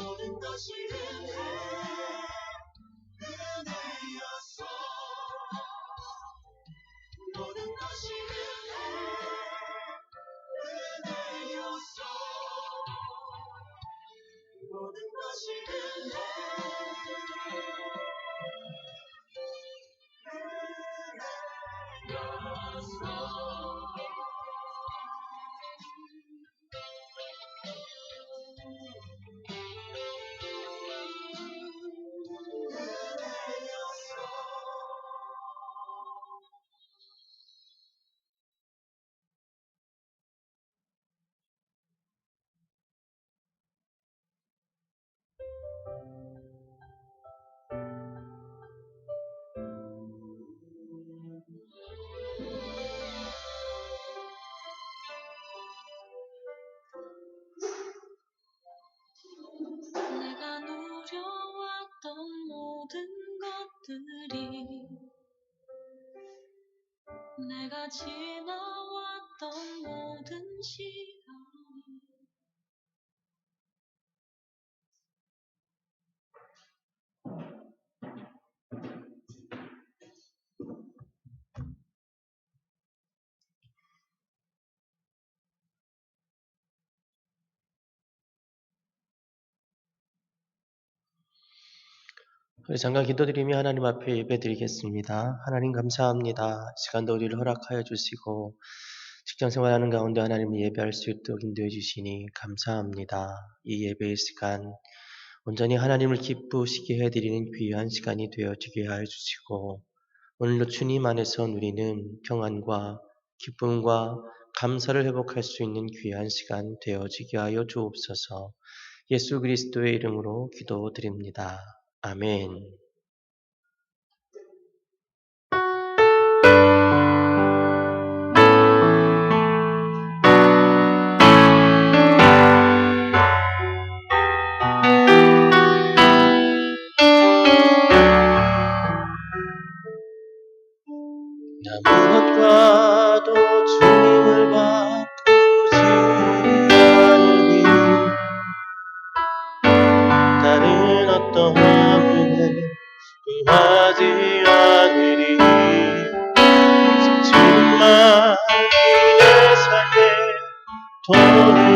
모든 것이 은혜였어. 모든 것이 은혜였어. 모든 것이 내가 누려왔던 모든 것들이, 내가 지나왔던 모든 시간이 우리 잠깐 기도드리며 하나님 앞에 예배드리겠습니다. 하나님 감사합니다. 시간도 우리를 허락하여 주시고 직장 생활하는 가운데 하나님을 예배할 수 있도록 인도해 주시니 감사합니다. 이 예배의 시간 온전히 하나님을 기쁘시게 해드리는 귀한 시간이 되어지게 하여 주시고 오늘도 주님 안에서 누리는 평안과 기쁨과 감사를 회복할 수 있는 귀한 시간 되어지게 하여 주옵소서. 예수 그리스도의 이름으로 기도드립니다. 아멘. 무엇과도 주님을 바꾸지 않으니 다른 어떤 은혜 구하지 않으리. 주님만 내 삶에 도움이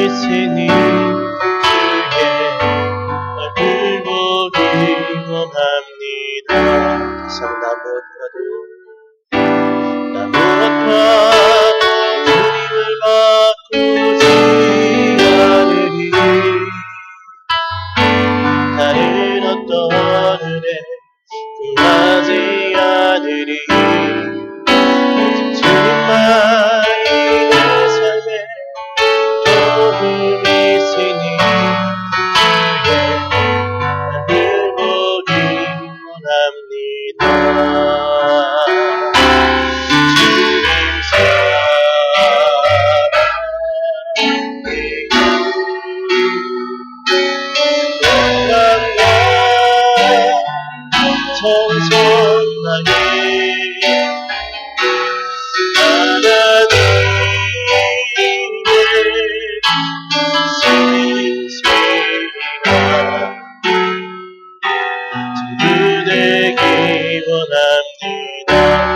있으니 주의 얼굴 보기 원합니다. 다시 한번 무엇과도 주님을 바꾸지 않으리. 다른 어떤 은혜 구하지 않으리. 오직 주님만이 내 삶에 도움이 있으니 주의 얼굴 보기 원합니다.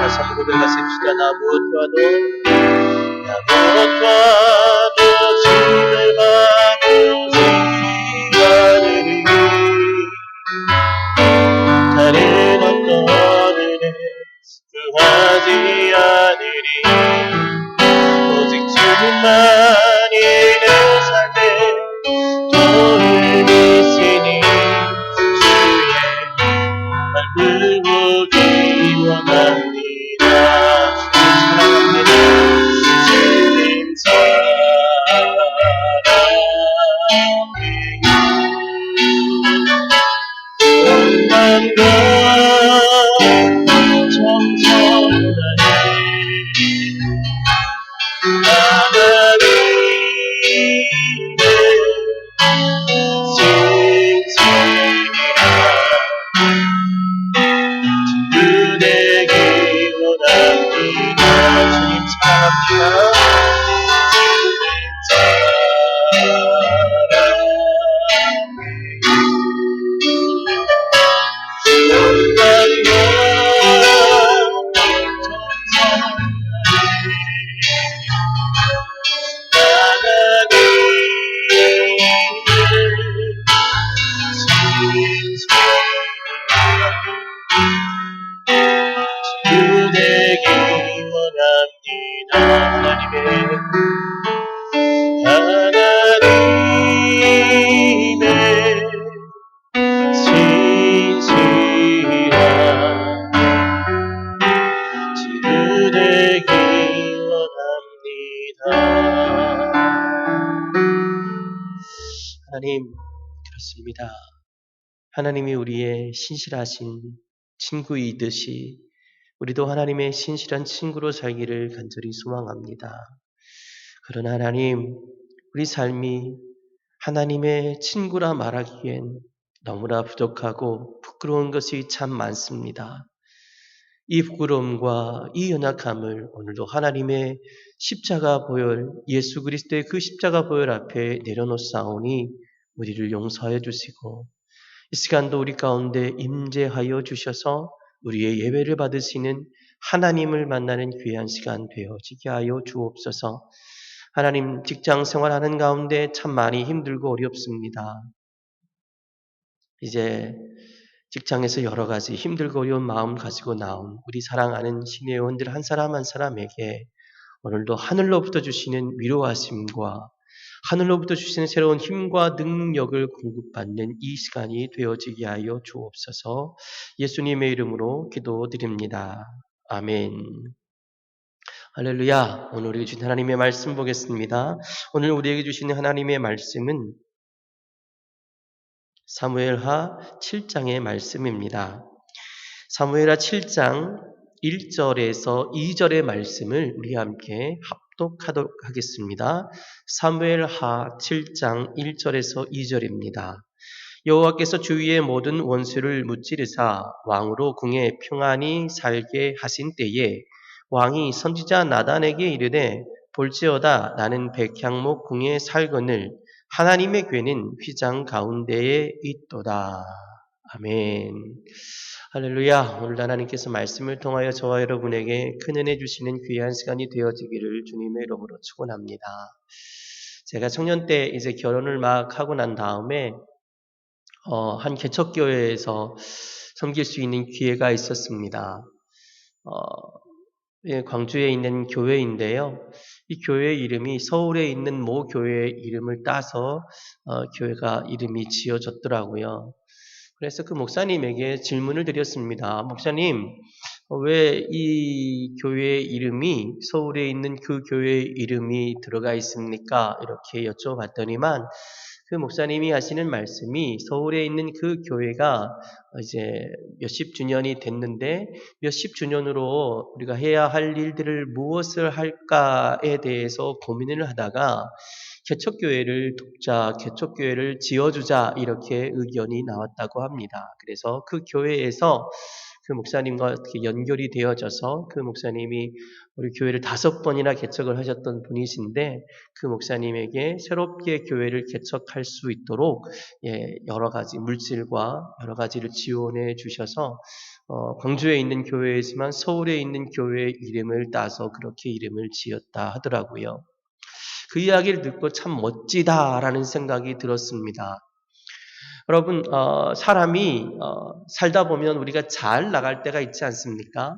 다시 한번 고백하십시다. 나 무엇과도 주님을 바꾸지 않으리. 다른 어떤 은혜 구하지 않으리. 오직 주님만이 내 삶에 도움이 있으니 주의 얼굴 보기 원합니다. 주님 사랑해 온만 것 청정하네. 하나님, 그렇습니다. 하나님이 우리의 신실하신 친구이듯이 우리도 하나님의 신실한 친구로 살기를 간절히 소망합니다. 그러나 하나님, 우리 삶이 하나님의 친구라 말하기엔 너무나 부족하고 부끄러운 것이 참 많습니다. 이 부끄러움과 이 연약함을 오늘도 하나님의 십자가 보혈, 예수 그리스도의 그 십자가 보혈 앞에 내려놓사오니 우리를 용서하여 주시고 이 시간도 우리 가운데 임재하여 주셔서 우리의 예배를 받으시는 하나님을 만나는 귀한 시간 되어지게 하여 주옵소서. 하나님, 직장 생활하는 가운데 참 많이 힘들고 어렵습니다. 이제 직장에서 여러 가지 힘들고 어려운 마음 가지고 나온 우리 사랑하는 신의 의원들 한 사람 한 사람에게 오늘도 하늘로부터 주시는 위로하심과 하늘로부터 주시는 새로운 힘과 능력을 공급받는 이 시간이 되어지게 하여 주옵소서. 예수님의 이름으로 기도드립니다. 아멘. 할렐루야. 오늘 우리에게 주신 하나님의 말씀 보겠습니다. 오늘 우리에게 주시는 하나님의 말씀은 사무엘하 7장의 말씀입니다. 사무엘하 7장 1절에서 2절의 말씀을 우리 함께 합독하도록 하겠습니다. 사무엘하 7장 1절에서 2절입니다. 여호와께서 주위의 모든 원수를 무찌르사 왕으로 궁에 평안히 살게 하신 때에 왕이 선지자 나단에게 이르되 볼지어다 나는 백향목 궁에 살거늘 하나님의 궤는 휘장 가운데에 있도다. 아멘. 할렐루야. 오늘 하나님께서 말씀을 통하여 저와 여러분에게 큰 은혜 주시는 귀한 시간이 되어지기를 주님의 이름으로 축원합니다. 제가 청년 때 이제 결혼을 막 하고 난 다음에 한 개척교회에서 섬길 수 있는 기회가 있었습니다. 광주에 있는 교회인데요. 이 교회 이름이 서울에 있는 모 교회 이름을 따서 교회가 이름이 지어졌더라고요. 그래서 그 목사님에게 질문을 드렸습니다. 목사님, 왜 이 교회 이름이 서울에 있는 그 교회 이름이 들어가 있습니까? 이렇게 여쭤봤더니만 그 목사님이 하시는 말씀이 서울에 있는 그 교회가 이제 몇십 주년이 됐는데 몇십 주년으로 우리가 해야 할 일들을 무엇을 할까에 대해서 고민을 하다가 개척교회를 돕자, 개척교회를 지어주자 이렇게 의견이 나왔다고 합니다. 그래서 그 교회에서 그 목사님과 어떻게 연결이 되어져서 그 목사님이 우리 교회를 5번이나 개척을 하셨던 분이신데 그 목사님에게 새롭게 교회를 개척할 수 있도록 여러 가지 물질과 여러 가지를 지원해 주셔서 광주에 있는 교회이지만 서울에 있는 교회의 이름을 따서 그렇게 이름을 지었다 하더라고요. 그 이야기를 듣고 참 멋지다라는 생각이 들었습니다. 여러분, 사람이 살다 보면 우리가 잘 나갈 때가 있지 않습니까?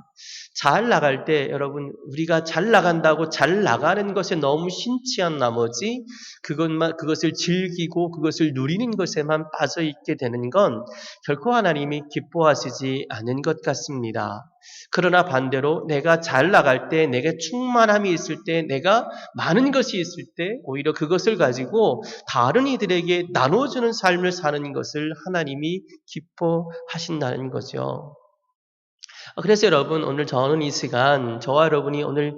잘 나갈 때 여러분 우리가 잘 나간다고 잘 나가는 것에 너무 심취한 나머지 그것을 즐기고 그것을 누리는 것에만 빠져 있게 되는 건 결코 하나님이 기뻐하시지 않은 것 같습니다. 그러나 반대로 내가 잘 나갈 때, 내게 충만함이 있을 때, 내가 많은 것이 있을 때 오히려 그것을 가지고 다른 이들에게 나눠주는 삶을 사는 것을 하나님이 기뻐하신다는 거죠. 그래서 여러분 오늘 저는 이 시간 저와 여러분이 오늘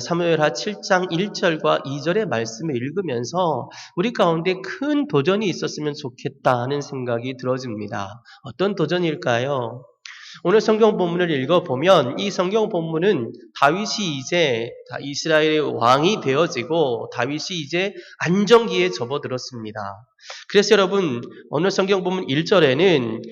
사무엘하 7장 1절과 2절의 말씀을 읽으면서 우리 가운데 큰 도전이 있었으면 좋겠다 하는 생각이 들어집니다. 어떤 도전일까요? 오늘 성경 본문을 읽어보면 이 성경 본문은 다윗이 이제 이스라엘의 왕이 되어지고 다윗이 이제 안정기에 접어들었습니다. 그래서 여러분 오늘 성경 본문 1절에는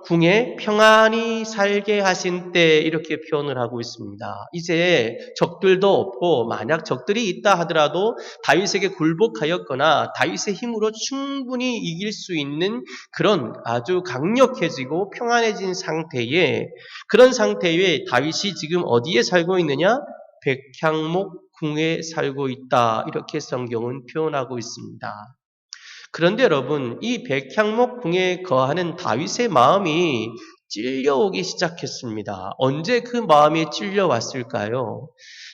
궁에 평안히 살게 하신 때 이렇게 표현을 하고 있습니다. 이제 적들도 없고 만약 적들이 있다 하더라도 다윗에게 굴복하였거나 다윗의 힘으로 충분히 이길 수 있는 그런 아주 강력해지고 평안해진 상태에 그런 상태에 다윗이 지금 어디에 살고 있느냐? 백향목 궁에 살고 있다. 이렇게 성경은 표현하고 있습니다. 그런데 여러분, 이 백향목 궁에 거하는 다윗의 마음이 찔려오기 시작했습니다. 언제 그 마음이 찔려왔을까요?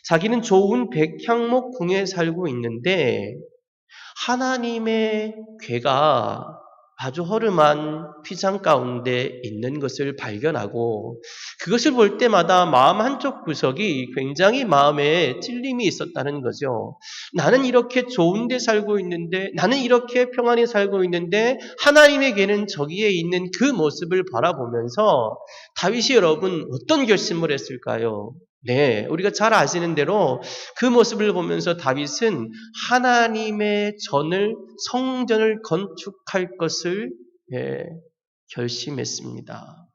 자기는 좋은 백향목 궁에 살고 있는데 하나님의 괴가 아주 허름한 휘장 가운데 있는 것을 발견하고 그것을 볼 때마다 마음 한쪽 구석이 굉장히 마음에 찔림이 있었다는 거죠. 나는 이렇게 좋은 데 살고 있는데, 나는 이렇게 평안히 살고 있는데 하나님의 괴는 저기에 있는 그 모습을 바라보면서 다윗이 여러분 어떤 결심을 했을까요? 네, 우리가 잘 아시는 대로 그 모습을 보면서 다윗은 하나님의 성전을 건축할 것을 결심했습니다.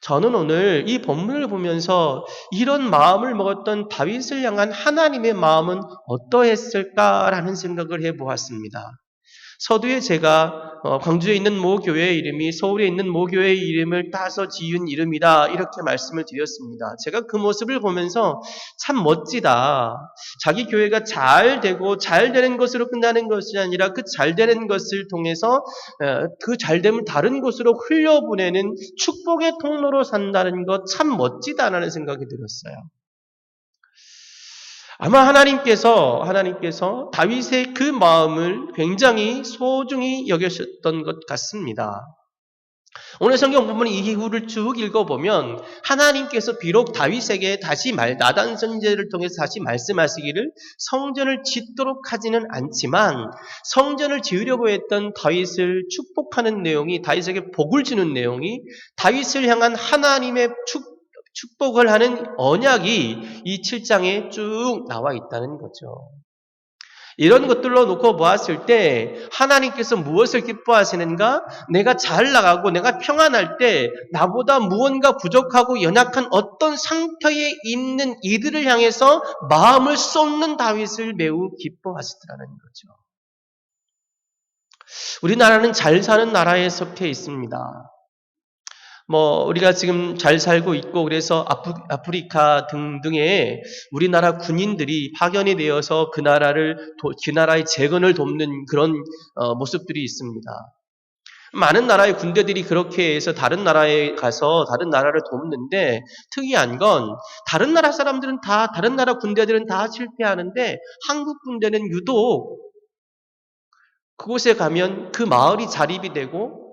저는 오늘 이 본문을 보면서 이런 마음을 먹었던 다윗을 향한 하나님의 마음은 어떠했을까라는 생각을 해보았습니다. 서두에 제가 광주에 있는 모 교회의 이름이 서울에 있는 모 교회의 이름을 따서 지은 이름이다 이렇게 말씀을 드렸습니다. 제가 그 모습을 보면서 참 멋지다. 자기 교회가 잘 되고 잘 되는 것으로 끝나는 것이 아니라 그 잘 되는 것을 통해서 그 잘됨을 다른 곳으로 흘려보내는 축복의 통로로 산다는 것 참 멋지다라는 생각이 들었어요. 아마 하나님께서 다윗의 그 마음을 굉장히 소중히 여기셨던 것 같습니다. 오늘 성경 본문 이후를 쭉 읽어보면 하나님께서 비록 다윗에게 다시 나단 선지자를 통해서 다시 말씀하시기를 성전을 짓도록 하지는 않지만 성전을 지으려고 했던 다윗을 축복하는 내용이, 다윗에게 복을 주는 내용이 다윗을 향한 하나님의 축복을 하는 언약이 이 7장에 쭉 나와 있다는 거죠. 이런 것들로 놓고 보았을 때 하나님께서 무엇을 기뻐하시는가? 내가 잘 나가고 내가 평안할 때 나보다 무언가 부족하고 연약한 어떤 상태에 있는 이들을 향해서 마음을 쏟는 다윗을 매우 기뻐하시더라는 거죠. 우리나라는 잘 사는 나라에 속해 있습니다. 우리가 지금 잘 살고 있고, 그래서 아프리카 등등에 우리나라 군인들이 파견이 되어서 그 나라의 재건을 돕는 그런 모습들이 있습니다. 많은 나라의 군대들이 그렇게 해서 다른 나라에 가서 다른 나라를 돕는데 특이한 건 다른 나라 군대들은 다 실패하는데 한국 군대는 유독 그곳에 가면 그 마을이 자립이 되고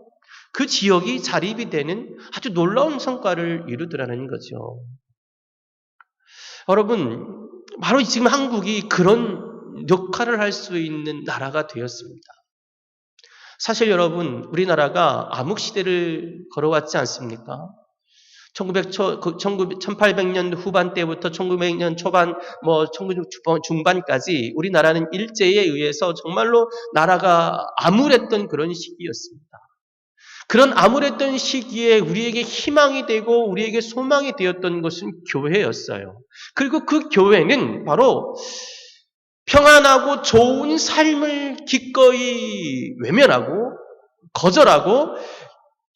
그 지역이 자립이 되는 아주 놀라운 성과를 이루더라는 거죠. 여러분, 바로 지금 한국이 그런 역할을 할 수 있는 나라가 되었습니다. 사실 여러분, 우리나라가 암흑시대를 걸어왔지 않습니까? 1800년 후반 때부터 1900년 초반, 1900년 중반까지 우리나라는 일제에 의해서 정말로 나라가 암울했던 그런 시기였습니다. 그런 암울했던 시기에 우리에게 희망이 되고 우리에게 소망이 되었던 것은 교회였어요. 그리고 그 교회는 바로 평안하고 좋은 삶을 기꺼이 외면하고 거절하고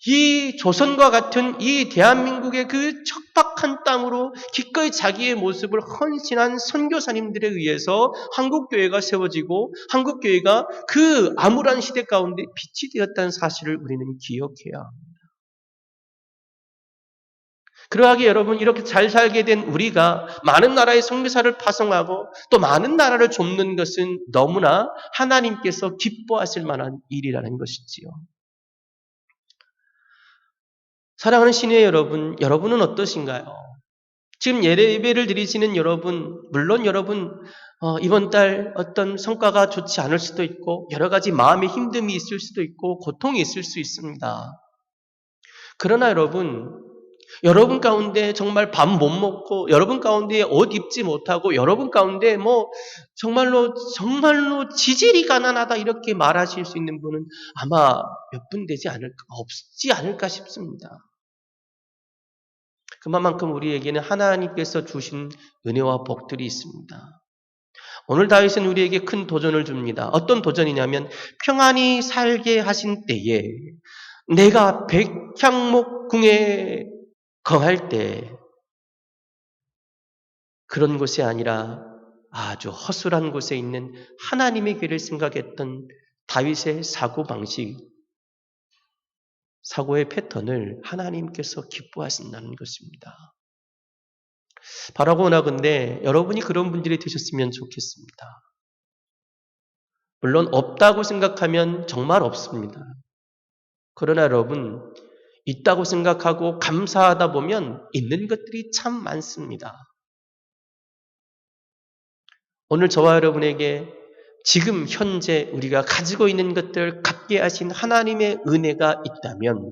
이 조선과 같은 이 대한민국의 그 척박한 땅으로 기꺼이 자기의 모습을 헌신한 선교사님들에 의해서 한국교회가 세워지고 한국교회가 그 암울한 시대 가운데 빛이 되었다는 사실을 우리는 기억해야 합니다. 그러하게 여러분, 이렇게 잘 살게 된 우리가 많은 나라의 선교사를 파송하고 또 많은 나라를 돕는 것은 너무나 하나님께서 기뻐하실 만한 일이라는 것이지요. 사랑하는 신의 여러분, 여러분은 어떠신가요? 지금 예배를 드리시는 여러분, 물론 여러분 이번 달 어떤 성과가 좋지 않을 수도 있고 여러 가지 마음의 힘듦이 있을 수도 있고 고통이 있을 수 있습니다. 그러나 여러분 가운데 정말 밥 못 먹고 여러분 가운데 옷 입지 못하고 여러분 가운데 정말로 지질이 가난하다 이렇게 말하실 수 있는 분은 아마 몇 분 없지 않을까 싶습니다. 그만큼 우리에게는 하나님께서 주신 은혜와 복들이 있습니다. 오늘 다윗은 우리에게 큰 도전을 줍니다. 어떤 도전이냐면 평안히 살게 하신 때에 내가 백향목궁에 거할 때 그런 곳이 아니라 아주 허술한 곳에 있는 하나님의 귀를 생각했던 다윗의 사고의 패턴을 하나님께서 기뻐하신다는 것입니다. 바라고 원하건대 여러분이 그런 분들이 되셨으면 좋겠습니다. 물론 없다고 생각하면 정말 없습니다. 그러나 여러분, 있다고 생각하고 감사하다 보면 있는 것들이 참 많습니다. 오늘 저와 여러분에게 지금 현재 우리가 가지고 있는 것들 갖게 하신 하나님의 은혜가 있다면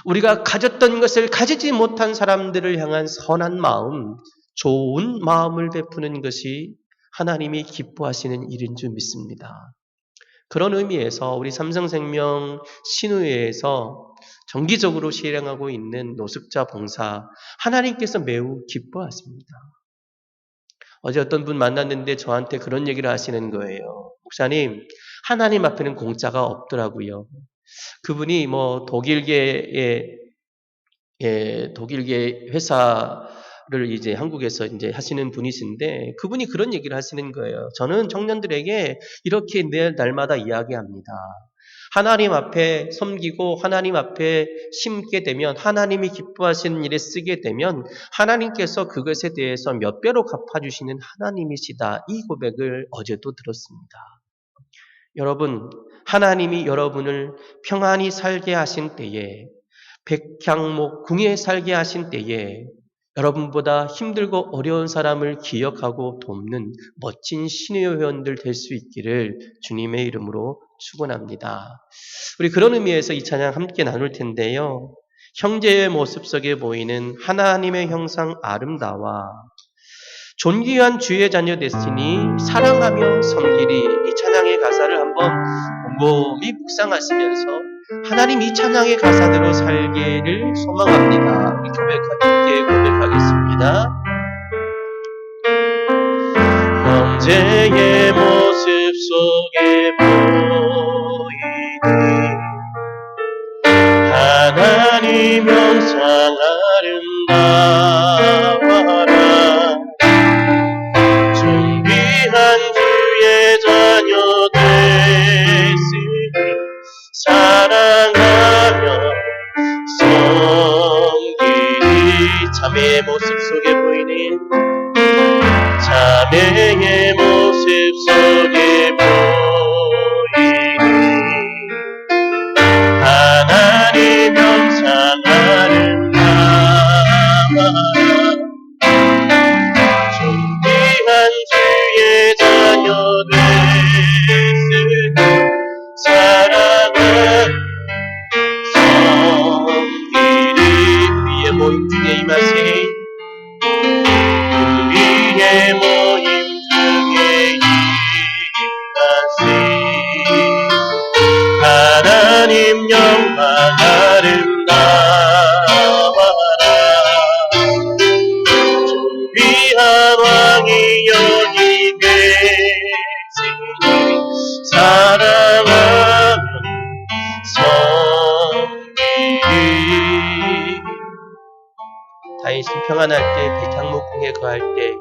우리가 가졌던 것을 가지지 못한 사람들을 향한 선한 마음, 좋은 마음을 베푸는 것이 하나님이 기뻐하시는 일인 줄 믿습니다. 그런 의미에서 우리 삼성생명 신우회에서 정기적으로 실행하고 있는 노숙자 봉사, 하나님께서 매우 기뻐하십니다. 어제 어떤 분 만났는데 저한테 그런 얘기를 하시는 거예요. 목사님, 하나님 앞에는 공짜가 없더라고요. 그분이 독일계 회사를 이제 한국에서 이제 하시는 분이신데 그분이 그런 얘기를 하시는 거예요. 저는 청년들에게 이렇게 날마다 이야기합니다. 하나님 앞에 섬기고 하나님 앞에 심게 되면 하나님이 기뻐하시는 일에 쓰게 되면 하나님께서 그것에 대해서 몇 배로 갚아주시는 하나님이시다. 이 고백을 어제도 들었습니다. 여러분, 하나님이 여러분을 평안히 살게 하신 때에 백향목 궁에 살게 하신 때에 여러분보다 힘들고 어려운 사람을 기억하고 돕는 멋진 신의 회원들 될 수 있기를 주님의 이름으로 축원합니다. 우리 그런 의미에서 이 찬양 함께 나눌 텐데요. 형제의 모습 속에 보이는 하나님의 형상 아름다워 존귀한 주의 자녀 됐으니 사랑하며 섬기리. 이 찬양의 가사를 한번 곰곰이 묵상하시면서 하나님 이 찬양의 가사대로 살기를 소망합니다. 우리 함께 고백하겠습니다. 형제의 모습 속에 보이는 하나님 형상 아름다워라. 존귀한 주의 자녀 됐으니 사랑하며 섬기리. 자매의 모습 속에 보이는 자매의 모습 속에 보이는 하나님 형상 아름다워라. 존귀한 주의 자녀 됐으니 사랑은 섬기리. 우리의 모임 중에 임하신 우리의 모임 중에 임하신 하나님 영광 아름다워라. 존귀한 왕이 여기 계시니 사랑하며 섬기리. 다윗은 평안할 때 백향목궁에 거할 때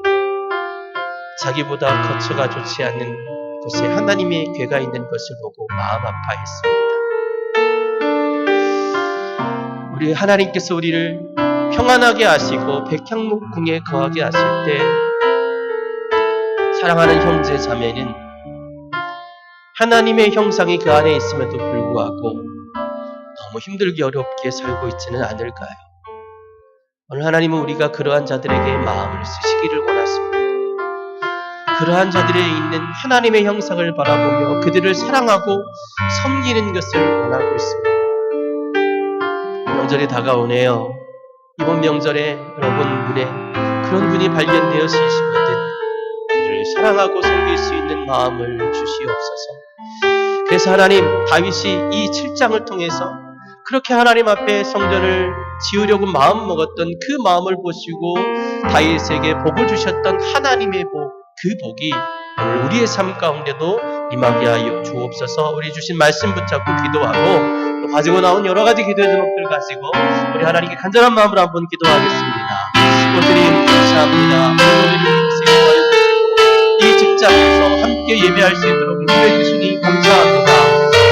자기보다 거처가 좋지 않는 곳에 하나님의 궤가 있는 것을 보고 마음 아파했습니다. 우리 하나님께서 우리를 평안하게 하시고 백향목궁에 거하게 하실 때 사랑하는 형제 자매는 하나님의 형상이 그 안에 있음에도 불구하고 너무 힘들게 어렵게 살고 있지는 않을까요? 오늘 하나님은 우리가 그러한 자들에게 마음을 쓰시기를 원하십니다. 그러한 자들에 있는 하나님의 형상을 바라보며 그들을 사랑하고 섬기는 것을 원하고 있습니다. 명절이 다가오네요. 이번 명절에 여러분 눈에 그런 분이 발견되었으시거든 그들을 사랑하고 섬길 수 있는 마음을 주시옵소서. 그래서 하나님, 다윗이 이 7장을 통해서 그렇게 하나님 앞에 성전을 지으려고 마음 먹었던 그 마음을 보시고 다윗에게 복을 주셨던 하나님의 복, 그 복이 오늘 우리의 삶 가운데도 임하게 하여 주옵소서. 우리 주신 말씀 붙잡고 기도하고 또 가지고 나온 여러 가지 기도의 제목들 가지고 우리 하나님께 간절한 마음으로 한번 기도하겠습니다. 오늘님 감사합니다. 이 직장에서 함께 예배할 수 있도록 인도해 주시니 감사합니다.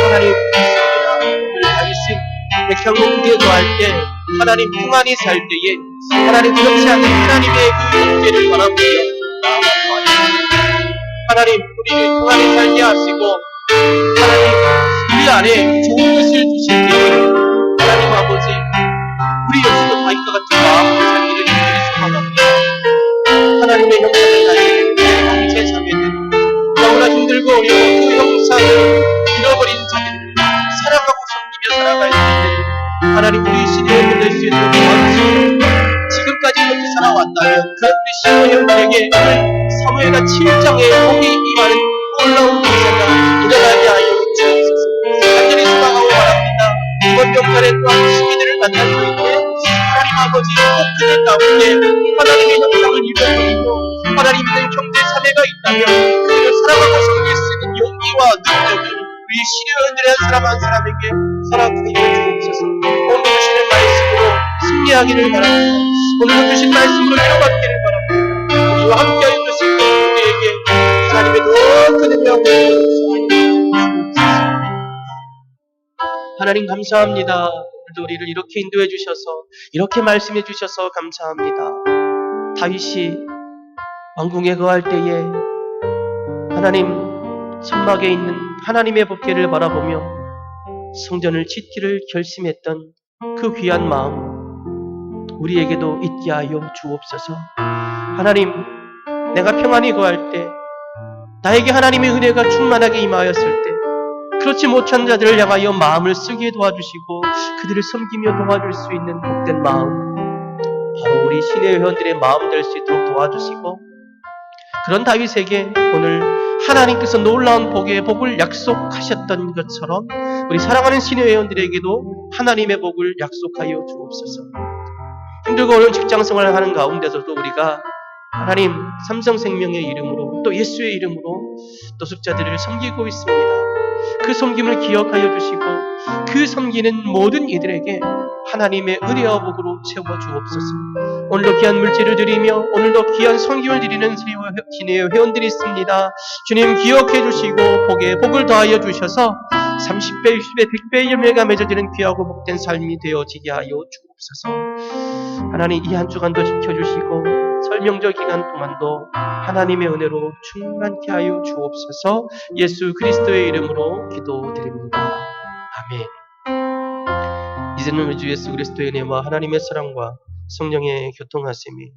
하나님 감사합니다. 오늘 다윗은 백향목궁에 거할 때 하나님 평안히 살 때에 하나님 그렇지 않은 하나님의 그 은혜를 바라보며 하나님 우리를 평안히 살게 하시고 하나님 우리 안에 좋은 것을 주실 때 하나님 아버지 우리 역시도 다윗과 같은 마음으로 살기를 소망합니다. 하나님의 형상을 가진 형제 자매들 너무나 힘들고 어려운 그 형상을 잃어버린 자들을 사랑하고 섬기며 살아갈 수 있는 하나님 우리 시대에 될 수 있는 도와주시고 지금까지 이렇게 살아왔다면 그 우리 시대의 형제에게 사무엘가 7장에 복이 임하는 놀라운 기사가 일어나게 하여 주옵소서. 간절히 소망하고 바랍니다. 이번 명절에 또한 시기들을 만날 수 있게 하나님 아버지 꼭 그들 가운데 하나님의 형상을 이루어버리고 하나님 있는 형제 자매가 있다면 그들을 사랑하고 섬길 수 있는 용기와 능력을 우리 시대원들의 사람 한 사람에게 허락하여 주옵소서. 오늘 주시는 말씀으로 승리하기를 바랍니다. 오늘 주신 말씀으로 위로받기를 바랍니다. 우리와 함께하여 주신 우리에게 하나님의 더 큰 은혜와 주옵소서. 하나님 감사합니다. 오늘도 우리를 이렇게 인도해 주셔서 이렇게 말씀해 주셔서 감사합니다. 다윗이 왕궁에 거할 때에 하나님 천막에 있는 하나님의 법궤를 바라보며 성전을 짓기를 결심했던 그 귀한 마음 우리에게도 있게 하여 주옵소서. 하나님 내가 평안히 거할 때 나에게 하나님의 은혜가 충만하게 임하였을 때 그렇지 못한 자들을 향하여 마음을 쓰게 도와주시고 그들을 섬기며 도와줄 수 있는 복된 마음 바로 우리 신의 회원들의 마음 될 수 있도록 도와주시고 그런 다윗에게 오늘 하나님께서 놀라운 복을 약속하셨던 것처럼 우리 사랑하는 신의 회원들에게도 하나님의 복을 약속하여 주옵소서. 힘들고 어려운 직장생활을 하는 가운데서도 우리가 하나님 삼성생명의 이름으로 또 예수의 이름으로 노숙자들을 섬기고 있습니다. 그 섬김을 기억하여 주시고 그 섬기는 모든 이들에게 하나님의 은혜와 복으로 채워 주옵소서. 오늘도 귀한 물질을 드리며 오늘도 귀한 섬김을 드리는 신의 회원들이 있습니다. 주님 기억해 주시고 복에 복을 더하여 주셔서 30배, 60배, 100배의 열매가 맺어지는 귀하고 복된 삶이 되어지게 하여 주옵소서. 하나님 이 한 주간도 지켜주시고 설명절 기간 동안도 하나님의 은혜로 충만케 하여 주옵소서. 예수 그리스도의 이름으로 기도드립니다. 아멘. 이제는 우리 주 예수 그리스도의 은혜와 하나님의 사랑과 성령의 교통하심이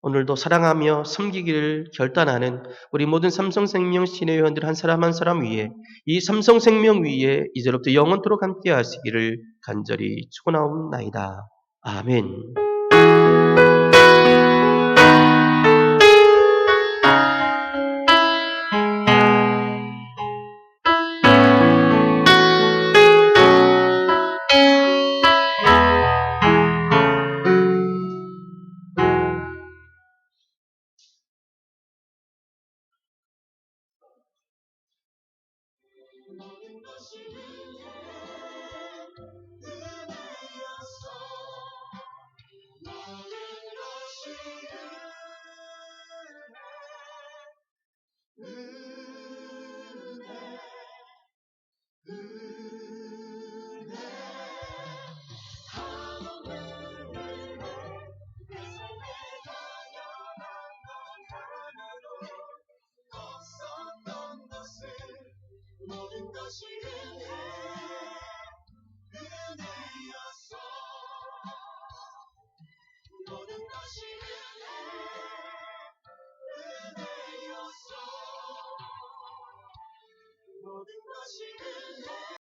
오늘도 사랑하며 섬기기를 결단하는 우리 모든 삼성생명 신의 회원들 한 사람 한 사람 위에 이 삼성생명 위에 이제로부터 영원토록 함께 하시기를 간절히 축원하옵나이다. 아멘. 모든 것이 은혜였어. 모든 것이 은혜. 하늘을 내 삶에 다녀간 것 하나로 없었던 것을 모든 것이 은혜.